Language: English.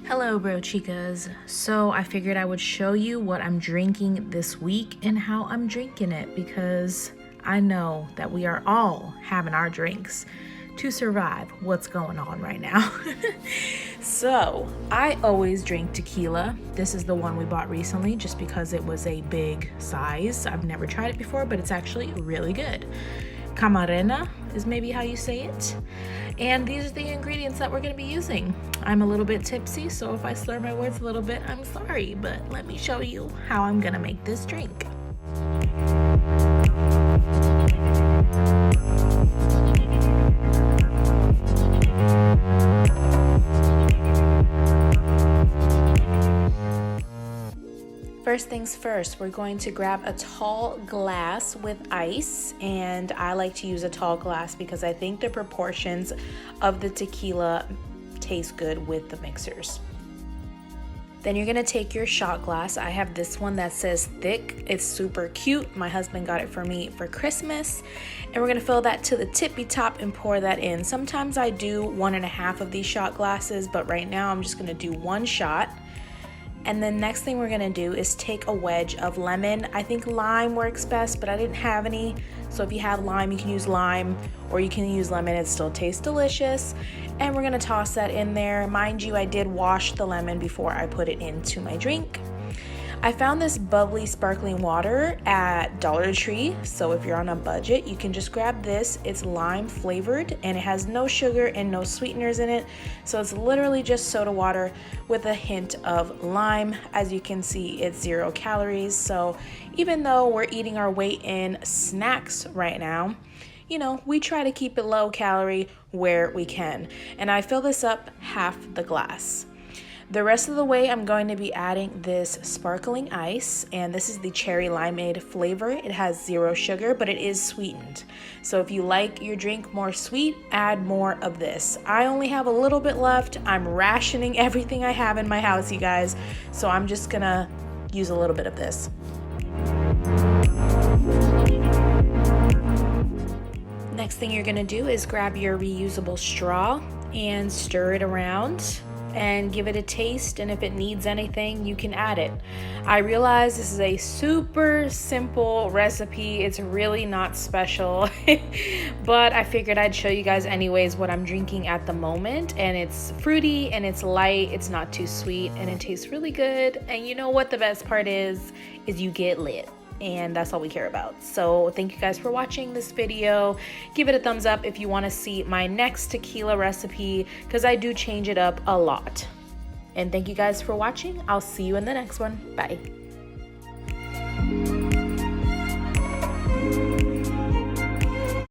Hello, BROCHIKAS. So I figured I would show you what I'm drinking this week and how I'm drinking it, because I know that we are all having our drinks to survive what's going on right now. So I always drink tequila. This is the one we bought recently just because it was a big size. I've never tried it before, but it's actually really good. Camarena is maybe how you say it. And these are the ingredients that we're going to be using. I'm a little bit tipsy, so if I slur my words a little bit, I'm sorry, but let me show you how I'm going to make this drink. First things first, we're going to grab a tall glass with ice, and I like to use a tall glass because I think the proportions of the tequila taste good with the mixers. Then you're gonna take your shot glass. I have this one that says thick. It's super cute. My husband got it for me for Christmas. And we're gonna fill that to the tippy top and pour that in. Sometimes I do 1.5 of these shot glasses, but right now I'm just gonna do 1 shot. And then next thing we're gonna do is take a wedge of lemon. I think lime works best, but I didn't have any. So if you have lime, you can use lime, or you can use lemon. It still tastes delicious. And we're gonna toss that in there. Mind you, I did wash the lemon before I put it into my drink. I found this bubbly sparkling water at Dollar Tree. So if you're on a budget, you can just grab this. It's lime flavored and it has no sugar and no sweeteners in it. So it's literally just soda water with a hint of lime. As you can see, it's 0 calories. So even though we're eating our weight in snacks right now, you know, we try to keep it low calorie where we can. And I fill this up half the glass. The rest of the way, I'm going to be adding this sparkling ice, and this is the cherry limeade flavor. It has 0 sugar, but it is sweetened. So if you like your drink more sweet, add more of this. I only have a little bit left. I'm rationing everything I have in my house, you guys. So I'm just gonna use a little bit of this. Next thing you're gonna do is grab your reusable straw and stir it around and give it a taste, and if it needs anything, you can add it. I realize this is a super simple recipe. It's really not special, but I figured I'd show you guys anyways what I'm drinking at the moment, and it's fruity and it's light, it's not too sweet, and it tastes really good. And you know what the best part is you get lit. And that's all we care about. So thank you guys for watching this video. Give it a thumbs up if you want to see my next tequila recipe, because I do change it up a lot. And thank you guys for watching. I'll see you in the next one. Bye.